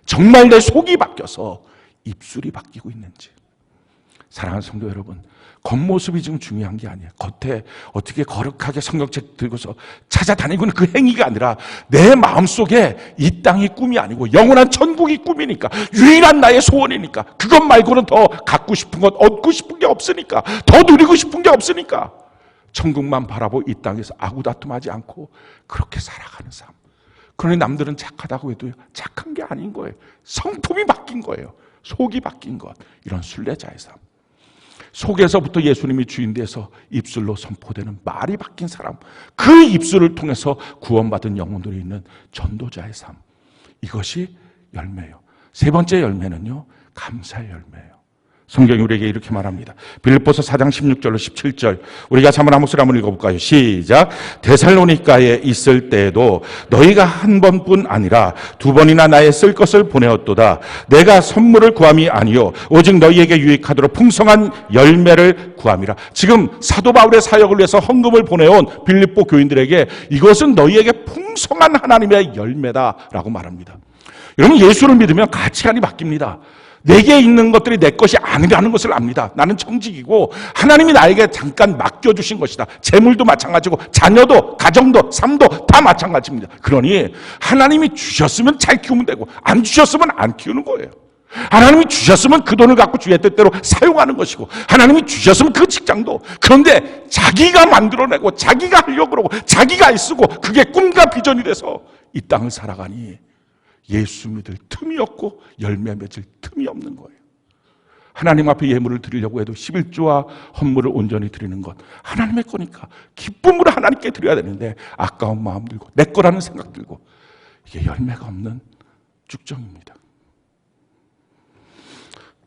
정말 내 속이 바뀌어서 입술이 바뀌고 있는지. 사랑하는 성도 여러분, 겉모습이 지금 중요한 게 아니에요. 겉에 어떻게 거룩하게 성경책 들고서 찾아다니고 있는 그 행위가 아니라 내 마음속에 이 땅이 꿈이 아니고 영원한 천국이 꿈이니까, 유일한 나의 소원이니까, 그것 말고는 더 갖고 싶은 것, 얻고 싶은 게 없으니까, 더 누리고 싶은 게 없으니까 천국만 바라보고 이 땅에서 아구다툼하지 않고 그렇게 살아가는 삶. 그러니 남들은 착하다고 해도 착한 게 아닌 거예요. 성품이 바뀐 거예요. 속이 바뀐 것. 이런 순례자의 삶. 속에서부터 예수님이 주인 돼서 입술로 선포되는 말이 바뀐 사람. 그 입술을 통해서 구원받은 영혼들이 있는 전도자의 삶. 이것이 열매예요. 세 번째 열매는요, 감사의 열매예요. 성경이 우리에게 이렇게 말합니다. 빌립보서 4장 16절로 17절 우리가 한번 목소리 한번 읽어볼까요? 시작. 데살로니가에 있을 때에도 너희가 한 번뿐 아니라 두 번이나 나의 쓸 것을 보내었도다. 내가 선물을 구함이 아니요 오직 너희에게 유익하도록 풍성한 열매를 구함이라. 지금 사도 바울의 사역을 위해서 헌금을 보내온 빌립보 교인들에게 이것은 너희에게 풍성한 하나님의 열매다라고 말합니다. 여러분, 예수를 믿으면 가치관이 바뀝니다. 내게 있는 것들이 내 것이 아니라는 것을 압니다. 나는 청직이고 하나님이 나에게 잠깐 맡겨주신 것이다. 재물도 마찬가지고 자녀도 가정도 삶도 다 마찬가지입니다. 그러니 하나님이 주셨으면 잘 키우면 되고 안 주셨으면 안 키우는 거예요. 하나님이 주셨으면 그 돈을 갖고 주의 뜻대로 사용하는 것이고, 하나님이 주셨으면 그 직장도, 그런데 자기가 만들어내고 자기가 하려고 그러고 자기가 애쓰고 그게 꿈과 비전이 돼서 이 땅을 살아가니 예수 믿을 틈이 없고 열매 맺을 틈이 없는 거예요. 하나님 앞에 예물을 드리려고 해도 11조와 헌물을 온전히 드리는 것 하나님의 거니까 기쁨으로 하나님께 드려야 되는데 아까운 마음 들고 내 거라는 생각 들고, 이게 열매가 없는 쭉정입니다.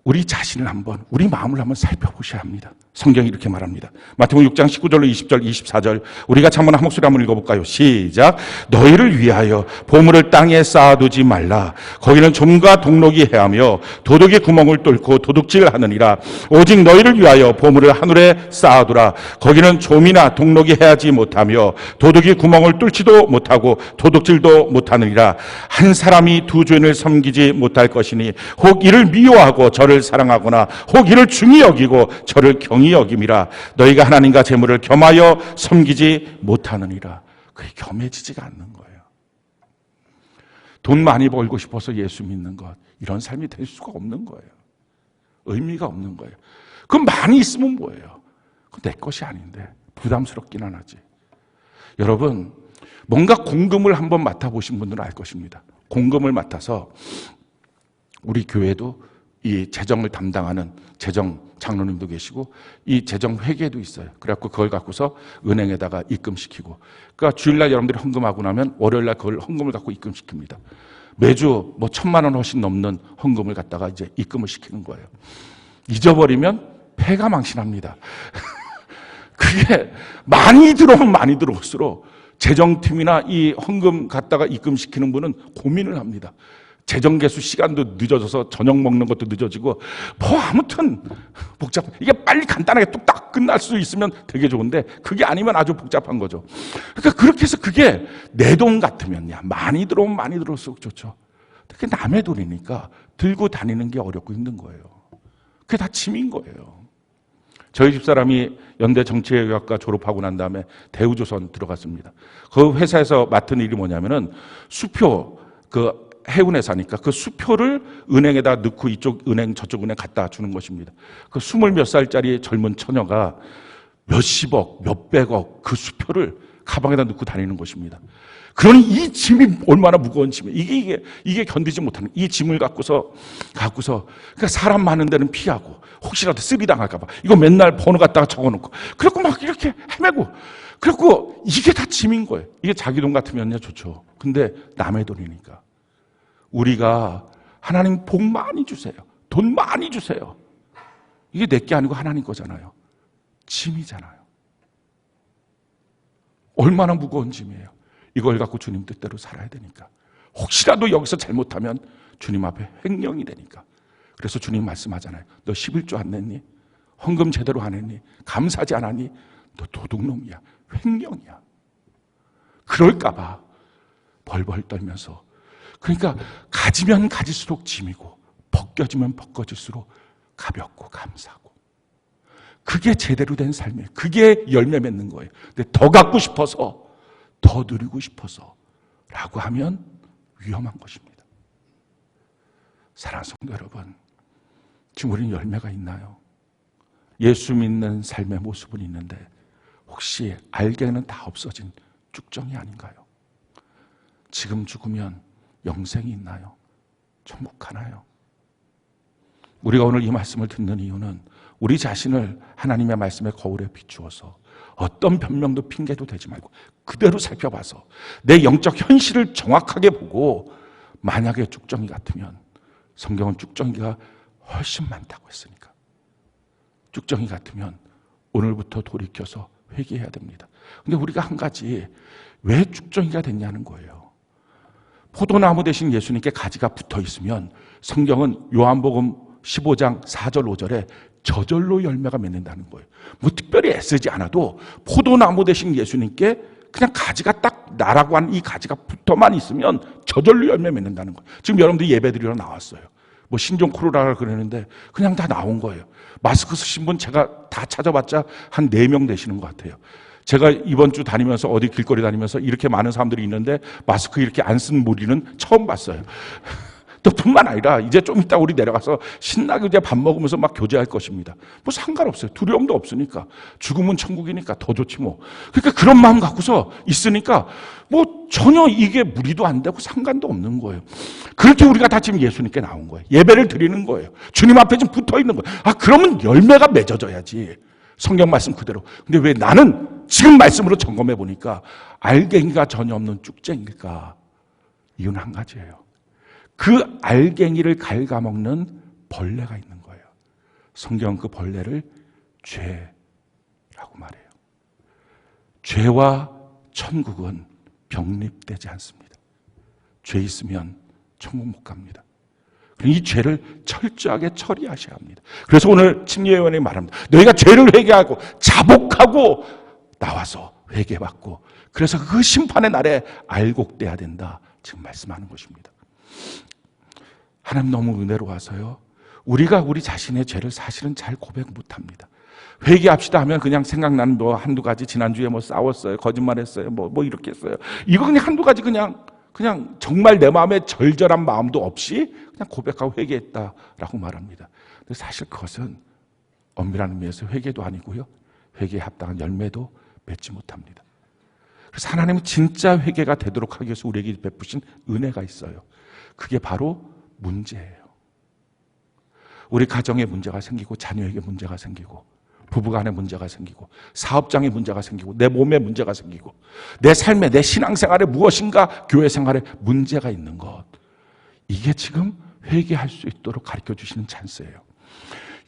우리 자신을 한번, 우리 마음을 한번 살펴보셔야 합니다. 성경이 이렇게 말합니다. 마태복음 6장 19절로 20절, 24절 우리가 한번 한 목소리 한번 읽어볼까요? 시작. 너희를 위하여 보물을 땅에 쌓아두지 말라. 거기는 좀과 동록이 해하며 도둑이 구멍을 뚫고 도둑질하느니라. 오직 너희를 위하여 보물을 하늘에 쌓아두라. 거기는 좀이나 동록이 해하지 못하며 도둑이 구멍을 뚫지도 못하고 도둑질도 못하느니라. 한 사람이 두 주인을 섬기지 못할 것이니 혹 이를 미워하고 저를 사랑하거나 혹 이를 중히 여기고 저를 경히 여김이라. 너희가 하나님과 재물을 겸하여 섬기지 못하느니라. 그게 겸해지지가 않는 거예요. 돈 많이 벌고 싶어서 예수 믿는 것, 이런 삶이 될 수가 없는 거예요. 의미가 없는 거예요. 그럼 많이 있으면 뭐예요? 그건 내 것이 아닌데 부담스럽긴 하지. 여러분, 뭔가 공금을 한번 맡아보신 분들은 알 것입니다. 공금을 맡아서 우리 교회도 이 재정을 담당하는 재정 장로님도 계시고 이 재정 회계도 있어요. 그래갖고 그걸 갖고서 은행에다가 입금시키고, 그러니까 주일날 여러분들이 헌금하고 나면 월요일날 그걸 헌금을 갖고 입금시킵니다. 매주 뭐 1,000만 원 훨씬 넘는 헌금을 갖다가 이제 입금을 시키는 거예요. 잊어버리면 폐가 망신합니다. 그게 많이 들어오면 많이 들어올수록 재정팀이나 이 헌금 갖다가 입금시키는 분은 고민을 합니다. 재정계수 시간도 늦어져서 저녁 먹는 것도 늦어지고 뭐 아무튼 복잡. 이게 빨리 간단하게 뚝딱 끝날 수 있으면 되게 좋은데 그게 아니면 아주 복잡한 거죠. 그러니까 그렇게 해서 그게 내 돈 같으면야 많이 들어오면 많이 들어올수록 좋죠. 그게 남의 돈이니까 들고 다니는 게 어렵고 힘든 거예요. 그게 다 짐인 거예요. 저희 집사람이 연대 정치외교학과 졸업하고 난 다음에 대우조선 들어갔습니다. 그 회사에서 맡은 일이 뭐냐면은 수표, 그 해운에 사니까 그 수표를 은행에다 넣고 이쪽 은행 저쪽 은행 갖다 주는 것입니다. 그 20몇 살짜리 젊은 처녀가 몇십억, 몇백억 그 수표를 가방에다 넣고 다니는 것입니다. 그러니 이 짐이 얼마나 무거운 짐이에요. 이게 견디지 못하는 이 짐을 갖고서 그러니까 사람 많은 데는 피하고 혹시라도 쓰리 당할까 봐 이거 맨날 번호 갖다가 적어놓고 그래갖고 막 이렇게 헤매고 그래갖고 이게 다 짐인 거예요. 이게 자기 돈 같으면요 좋죠. 근데 남의 돈이니까 우리가 하나님 복 많이 주세요. 돈 많이 주세요. 이게 내게 아니고 하나님 거잖아요. 짐이잖아요. 얼마나 무거운 짐이에요. 이걸 갖고 주님 뜻대로 살아야 되니까. 혹시라도 여기서 잘못하면 주님 앞에 횡령이 되니까. 그래서 주님 말씀하잖아요. 너 11조 안 냈니? 헌금 제대로 안 했니? 감사하지 않았니? 너 도둑놈이야. 횡령이야. 그럴까 봐 벌벌 떨면서. 그러니까 가지면 가질수록 짐이고 벗겨지면 벗겨질수록 가볍고 감사하고. 그게 제대로 된 삶이에요. 그게 열매 맺는 거예요. 근데 더 갖고 싶어서 더 누리고 싶어서 라고 하면 위험한 것입니다. 사랑하는 성도 여러분, 지금 우리는 열매가 있나요? 예수 믿는 삶의 모습은 있는데 혹시 알게는 다 없어진 쭉정이 아닌가요? 지금 죽으면 영생이 있나요? 천국 가나요? 우리가 오늘 이 말씀을 듣는 이유는 우리 자신을 하나님의 말씀의 거울에 비추어서 어떤 변명도 핑계도 대지 말고 그대로 살펴봐서 내 영적 현실을 정확하게 보고 만약에 쭉정이 같으면 성경은 쭉정이가 훨씬 많다고 했으니까 쭉정이 같으면 오늘부터 돌이켜서 회개해야 됩니다. 근데 우리가 한 가지 왜 쭉정이가 됐냐는 거예요. 포도나무 대신 예수님께 가지가 붙어 있으면 성경은 요한복음 15장 4절 5절에 저절로 열매가 맺는다는 거예요. 뭐 특별히 애쓰지 않아도 포도나무 대신 예수님께 그냥 가지가 딱 나라고 하는 이 가지가 붙어만 있으면 저절로 열매 맺는다는 거예요. 지금 여러분들이 예배드리러 나왔어요. 뭐 신종 코로나를 그러는데 그냥 다 나온 거예요. 마스크 쓰신 분 제가 다 찾아봤자 한 4명 되시는 것 같아요. 제가 이번 주 다니면서 어디 길거리 다니면서 이렇게 많은 사람들이 있는데 마스크 이렇게 안 쓴 무리는 처음 봤어요. 또 뿐만 아니라 이제 좀 이따 우리 내려가서 신나게 이제 밥 먹으면서 막 교제할 것입니다. 뭐 상관없어요. 두려움도 없으니까. 죽음은 천국이니까 더 좋지 뭐. 그러니까 그런 마음 갖고서 있으니까 뭐 전혀 이게 무리도 안 되고 상관도 없는 거예요. 그렇게 우리가 다 지금 예수님께 나온 거예요. 예배를 드리는 거예요. 주님 앞에 좀 붙어 있는 거예요. 아, 그러면 열매가 맺어져야지. 성경 말씀 그대로. 근데 왜 나는 지금 말씀으로 점검해 보니까 알갱이가 전혀 없는 쭉쟁일까? 이유는 한 가지예요. 그 알갱이를 갉아먹는 벌레가 있는 거예요. 성경은 그 벌레를 죄라고 말해요. 죄와 천국은 병립되지 않습니다. 죄 있으면 천국 못 갑니다. 이 죄를 철저하게 처리하셔야 합니다. 그래서 오늘 침례요한이 말합니다. 너희가 죄를 회개하고 자복하고 나와서 회개받고 그래서 그 심판의 날에 알곡돼야 된다. 지금 말씀하는 것입니다. 하나님 너무 은혜로워서요. 우리가 우리 자신의 죄를 사실은 잘 고백 못합니다. 회개합시다 하면 그냥 생각나는 뭐 한두 가지 지난주에 뭐 싸웠어요. 거짓말했어요. 뭐 이렇게 했어요. 이거 그냥 한두 가지 그냥 정말 내 마음에 절절한 마음도 없이 그냥 고백하고 회개했다라고 말합니다. 근데 사실 그것은 엄밀한 의미에서 회개도 아니고요. 회개에 합당한 열매도 맺지 못합니다. 그래서 하나님은 진짜 회개가 되도록 하기 위해서 우리에게 베푸신 은혜가 있어요. 그게 바로 문제예요. 우리 가정에 문제가 생기고 자녀에게 문제가 생기고 부부간에 문제가 생기고 사업장에 문제가 생기고 내 몸에 문제가 생기고 내 삶에 내 신앙생활에 무엇인가 교회 생활에 문제가 있는 것 이게 지금 회개할 수 있도록 가르쳐 주시는 찬스예요.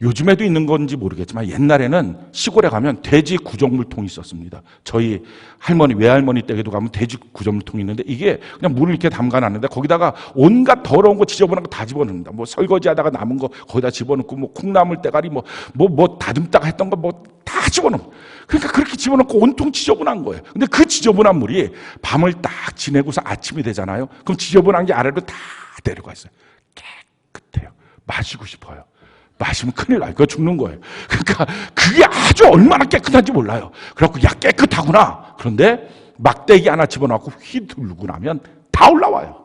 요즘에도 있는 건지 모르겠지만 옛날에는 시골에 가면 돼지 구정물통이 있었습니다. 저희 할머니, 외할머니 댁에도 가면 돼지 구정물통이 있는데 이게 그냥 물을 이렇게 담가놨는데 거기다가 온갖 더러운 거 지저분한 거 다 집어넣는다. 뭐 설거지하다가 남은 거 거기다 집어넣고 뭐 콩나물 대가리 뭐 다듬다가 했던 거 뭐 다 집어넣고 그러니까 그렇게 집어넣고 온통 지저분한 거예요. 근데 그 지저분한 물이 밤을 딱 지내고서 아침이 되잖아요. 그럼 지저분한 게 아래로 다 내려가 있어요. 깨끗해요. 마시고 싶어요. 마시면 큰일 나요. 그거 죽는 거예요. 그러니까 그게 아주 얼마나 깨끗한지 몰라요. 그래갖고 야 깨끗하구나. 그런데 막대기 하나 집어넣고 휘두르고 나면 다 올라와요.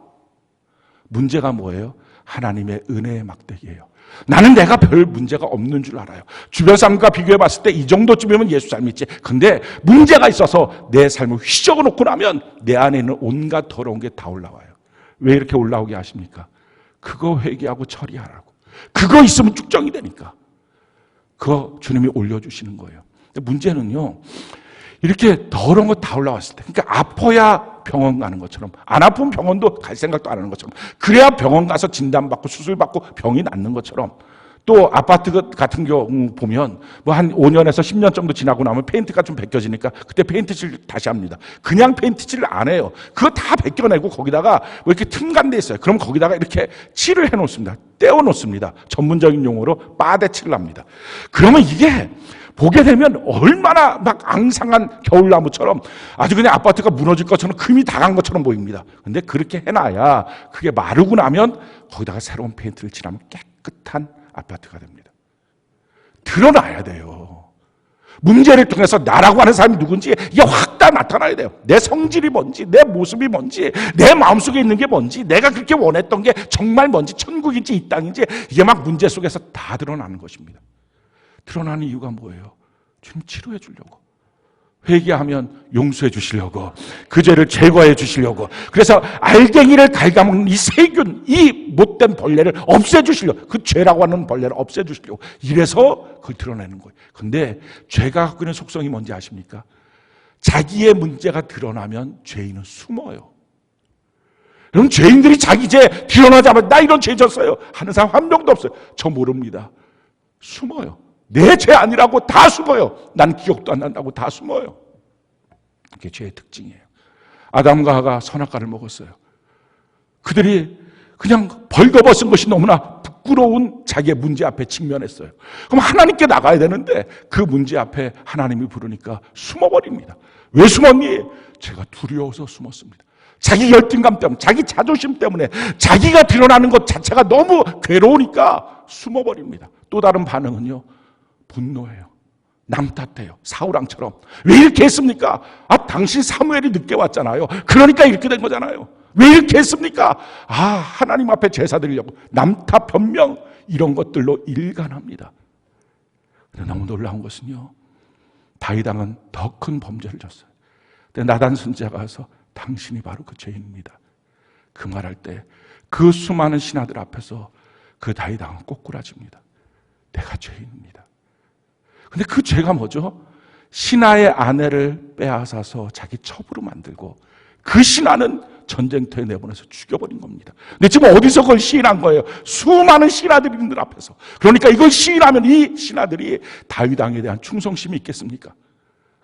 문제가 뭐예요? 하나님의 은혜의 막대기예요. 나는 내가 별 문제가 없는 줄 알아요. 주변 사람과 비교해 봤을 때 이 정도쯤이면 예수 삶이지. 근데 문제가 있어서 내 삶을 휘저어 놓고 나면 내 안에 있는 온갖 더러운 게 다 올라와요. 왜 이렇게 올라오게 하십니까? 그거 회개하고 처리하라고. 그거 있으면 축정이 되니까. 그거 주님이 올려주시는 거예요. 근데 문제는요, 이렇게 더러운 거 다 올라왔을 때, 그러니까 아파야 병원 가는 것처럼, 안 아프면 병원도 갈 생각도 안 하는 것처럼, 그래야 병원 가서 진단받고 수술받고 병이 낫는 것처럼, 또 아파트 같은 경우 보면 뭐 한 5년에서 10년 정도 지나고 나면 페인트가 좀 벗겨지니까 그때 페인트칠 다시 합니다. 그냥 페인트칠을 안 해요. 그거 다 벗겨내고 거기다가 뭐 이렇게 틈간 데 있어요. 그럼 거기다가 이렇게 칠을 해 놓습니다. 떼어 놓습니다. 전문적인 용어로 빠대칠을 합니다. 그러면 이게 보게 되면 얼마나 막 앙상한 겨울나무처럼 아주 그냥 아파트가 무너질 것처럼 금이 다 간 것처럼 보입니다. 근데 그렇게 해놔야 그게 마르고 나면 거기다가 새로운 페인트를 칠하면 깨끗한 아파트가 됩니다. 드러나야 돼요. 문제를 통해서 나라고 하는 사람이 누군지 이게 확 다 나타나야 돼요. 내 성질이 뭔지, 내 모습이 뭔지, 내 마음속에 있는 게 뭔지, 내가 그렇게 원했던 게 정말 뭔지, 천국인지 이 땅인지 이게 막 문제 속에서 다 드러나는 것입니다. 드러나는 이유가 뭐예요? 주님 치료해 주려고. 회개하면 용서해 주시려고. 그 죄를 제거해 주시려고. 그래서 알갱이를 갉아먹는 이 세균, 이 못된 벌레를 없애 주시려고. 그 죄라고 하는 벌레를 없애 주시려고. 이래서 그걸 드러내는 거예요. 근데 죄가 갖고 있는 속성이 뭔지 아십니까? 자기의 문제가 드러나면 죄인은 숨어요. 그럼 죄인들이 자기 죄 드러나자마자 나 이런 죄 졌어요 하는 사람 한 명도 없어요. 저 모릅니다. 숨어요. 내 죄 아니라고 다 숨어요. 난 기억도 안 난다고 다 숨어요. 그게 죄의 특징이에요. 아담과 하가 선악과를 먹었어요. 그들이 그냥 벌거벗은 것이 너무나 부끄러운 자기의 문제 앞에 직면했어요. 그럼 하나님께 나가야 되는데 그 문제 앞에 하나님이 부르니까 숨어버립니다. 왜 숨었니? 제가 두려워서 숨었습니다. 자기 열등감 때문에, 자기 자존심 때문에, 자기가 드러나는 것 자체가 너무 괴로우니까 숨어버립니다. 또 다른 반응은요, 분노해요. 남 탓해요. 사울왕처럼. 왜 이렇게 했습니까? 당신 사무엘이 늦게 왔잖아요. 그러니까 이렇게 된 거잖아요. 왜 이렇게 했습니까? 하나님 앞에 제사 드리려고. 남 탓, 변명 이런 것들로 일관합니다. 근데 너무 놀라운 것은요, 다윗 왕은 더 큰 범죄를 졌어요. 근데 나단 선지자가 와서 당신이 바로 그 죄인입니다. 그 말할 때 그 수많은 신하들 앞에서 그 다윗 왕은 꼬꾸라집니다. 내가 죄인입니다. 근데 그 죄가 뭐죠? 신하의 아내를 빼앗아서 자기 첩으로 만들고 그 신하는 전쟁터에 내보내서 죽여버린 겁니다. 근데 지금 어디서 그걸 시인한 거예요? 수많은 신하들이 있는 앞에서. 그러니까 이걸 시인하면 이 신하들이 다윗 왕에 대한 충성심이 있겠습니까?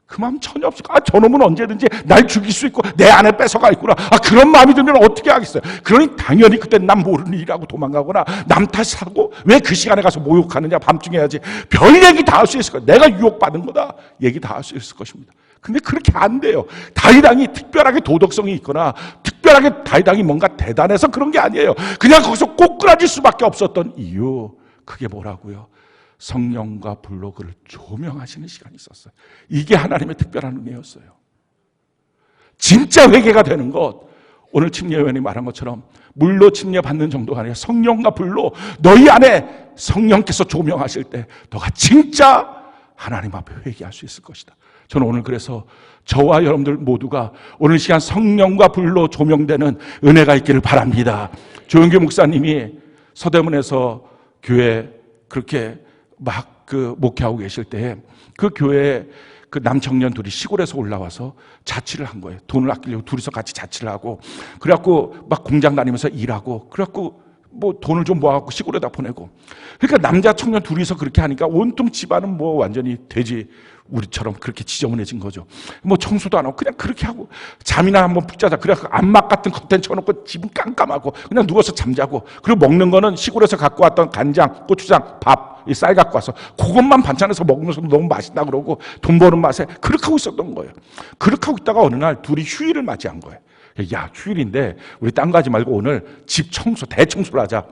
그 마음 전혀 없을 거야. 저놈은 언제든지 날 죽일 수 있고 내 아내 뺏어가 있구나. 그런 마음이 들면 어떻게 하겠어요? 그러니 당연히 그때 난 모르는 일이라고 도망가거나 남 탓하고 왜 그 시간에 가서 모욕하느냐, 밤중에 해야지. 별 얘기 다 할 수 있을 거예요. 내가 유혹받은 거다. 얘기 다 할 수 있을 것입니다. 근데 그렇게 안 돼요. 다윗 왕이 특별하게 도덕성이 있거나 특별하게 다윗 왕이 뭔가 대단해서 그런 게 아니에요. 그냥 거기서 꼬꾸라질 수밖에 없었던 이유. 그게 뭐라고요? 성령과 불로 그를 조명하시는 시간이 있었어요. 이게 하나님의 특별한 은혜였어요. 진짜 회개가 되는 것, 오늘 침례위원이 말한 것처럼 물로 침례받는 정도가 아니라 성령과 불로 너희 안에 성령께서 조명하실 때 너가 진짜 하나님 앞에 회개할 수 있을 것이다. 저는 오늘 그래서 저와 여러분들 모두가 오늘 시간 성령과 불로 조명되는 은혜가 있기를 바랍니다. 조영규 목사님이 서대문에서 교회 그렇게 막 목회하고 계실 때 그 교회에 그 남청년 둘이 시골에서 올라와서 자취를 한 거예요. 돈을 아끼려고 둘이서 같이 자취를 하고, 그래갖고 막 공장 다니면서 일하고, 그래갖고 뭐 돈을 좀 모아갖고 시골에다 보내고. 그러니까 남자 청년 둘이서 그렇게 하니까 온통 집안은 뭐 완전히 돼지 우리처럼 그렇게 지저분해진 거죠. 뭐 청소도 안 하고 그냥 그렇게 하고 잠이나 한번 푹 자자. 그래서 안막 같은 커튼 쳐놓고 집은 깜깜하고 그냥 누워서 잠자고, 그리고 먹는 거는 시골에서 갖고 왔던 간장, 고추장, 밥, 이 쌀 갖고 와서 그것만 반찬해서 먹으면서 너무 맛있다 그러고 돈 버는 맛에 그렇게 하고 있었던 거예요. 그렇게 하고 있다가 어느 날 둘이 휴일을 맞이한 거예요. 야, 휴일인데 우리 딴 거 하지 말고 오늘 집 청소, 대청소를 하자.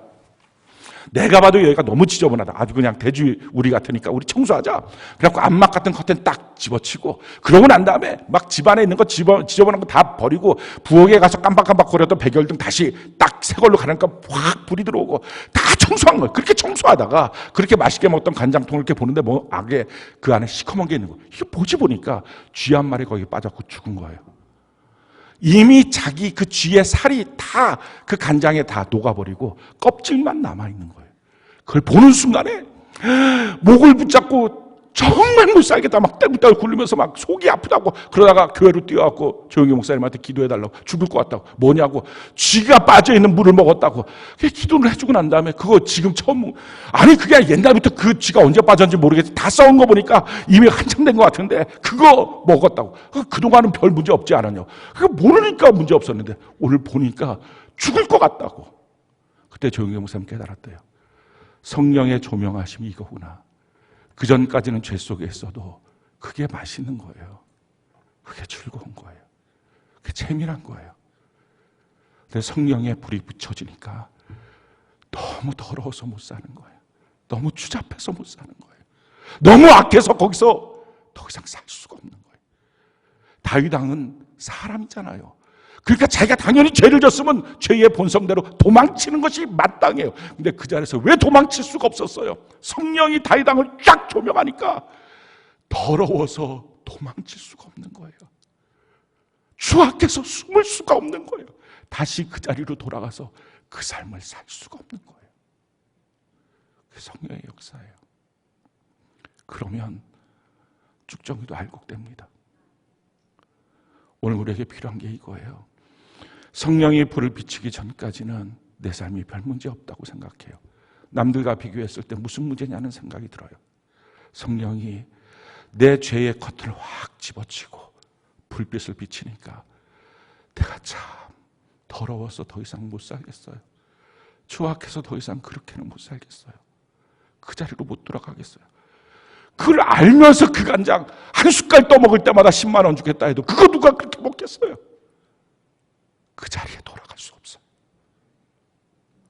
내가 봐도 여기가 너무 지저분하다. 아주 그냥 돼지 우리 같으니까 우리 청소하자. 그래갖고 안막 같은 커튼 딱 집어치고, 그러고 난 다음에 막 집안에 있는 거 지저분한 거 다 버리고 부엌에 가서 깜박깜박거렸던 백열등 다시 딱 새 걸로 가니까 확 불이 들어오고 다 청소한 거예요. 그렇게 청소하다가 그렇게 맛있게 먹던 간장통을 이렇게 보는데 뭐 악에 그 안에 시커먼 게 있는 거예요. 이거 보니까 쥐 한 마리 거기 빠졌고 죽은 거예요. 이미 자기 그 쥐의 살이 다 그 간장에 다 녹아버리고 껍질만 남아있는 거예요. 그걸 보는 순간에 목을 붙잡고 정말 못 살겠다 막 떼굴떼굴 굴리면서 막 속이 아프다고, 그러다가 교회로 뛰어갖고 조용히 목사님한테 기도해달라고, 죽을 것 같다고. 뭐냐고, 쥐가 빠져있는 물을 먹었다고. 기도를 해주고 난 다음에 그거 지금 처음, 아니 그게 옛날부터 그 쥐가 언제 빠졌는지 모르겠지, 다 싸운 거 보니까 이미 한참 된 것 같은데 그거 먹었다고. 그동안은 별 문제 없지 않았냐. 그거 모르니까 문제 없었는데 오늘 보니까 죽을 것 같다고. 그때 조용히 목사님 깨달았대요. 성령의 조명하심이 이거구나. 그 전까지는 죄 속에 있어도 그게 맛있는 거예요. 그게 즐거운 거예요. 그게 재미난 거예요. 근데 성령의 불이 붙여지니까 너무 더러워서 못 사는 거예요. 너무 추잡해서 못 사는 거예요. 너무 악해서 거기서 더 이상 살 수가 없는 거예요. 다윗 왕은 사람이잖아요. 그러니까 자기가 당연히 죄를 졌으면 죄의 본성대로 도망치는 것이 마땅해요. 근데 그 자리에서 왜 도망칠 수가 없었어요? 성령이 다윗 왕을 쫙 조명하니까 더러워서 도망칠 수가 없는 거예요. 추악해서 숨을 수가 없는 거예요. 다시 그 자리로 돌아가서 그 삶을 살 수가 없는 거예요. 그게 성령의 역사예요. 그러면 쭉정이도 알곡됩니다. 오늘 우리에게 필요한 게 이거예요. 성령이 불을 비추기 전까지는 내 삶이 별 문제 없다고 생각해요. 남들과 비교했을 때 무슨 문제냐는 생각이 들어요. 성령이 내 죄의 커튼을 확 집어치고 불빛을 비치니까 내가 참 더러워서 더 이상 못 살겠어요. 추악해서 더 이상 그렇게는 못 살겠어요. 그 자리로 못 돌아가겠어요. 그걸 알면서 그 간장 한 숟갈 떠먹을 때마다 10만 원 주겠다 해도 그거 누가 그렇게 먹겠어요? 그 자리에 돌아갈 수 없어요.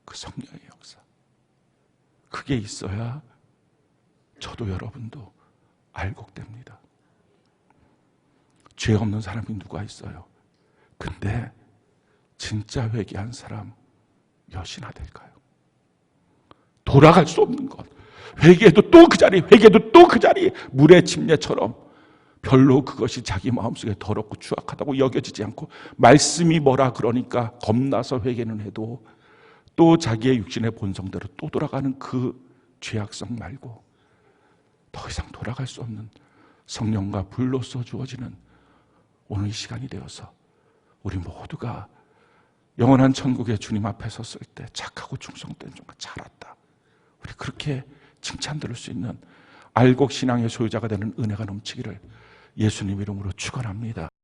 그 성령의 역사. 그게 있어야 저도 여러분도 알곡됩니다. 죄 없는 사람이 누가 있어요? 근데 진짜 회개한 사람 몇이나 될까요? 돌아갈 수 없는 것. 회개도 또 그 자리, 회개도 또 그 자리. 물의 침례처럼 별로 그것이 자기 마음속에 더럽고 추악하다고 여겨지지 않고, 말씀이 뭐라 그러니까 겁나서 회개는 해도 또 자기의 육신의 본성대로 또 돌아가는 그 죄악성 말고 더 이상 돌아갈 수 없는 성령과 불로써 주어지는 오늘 이 시간이 되어서 우리 모두가 영원한 천국의 주님 앞에 섰을 때 착하고 충성된 종아 잘했다. 우리 그렇게 칭찬 들을 수 있는 알곡 신앙의 소유자가 되는 은혜가 넘치기를 예수님 이름으로 축원합니다.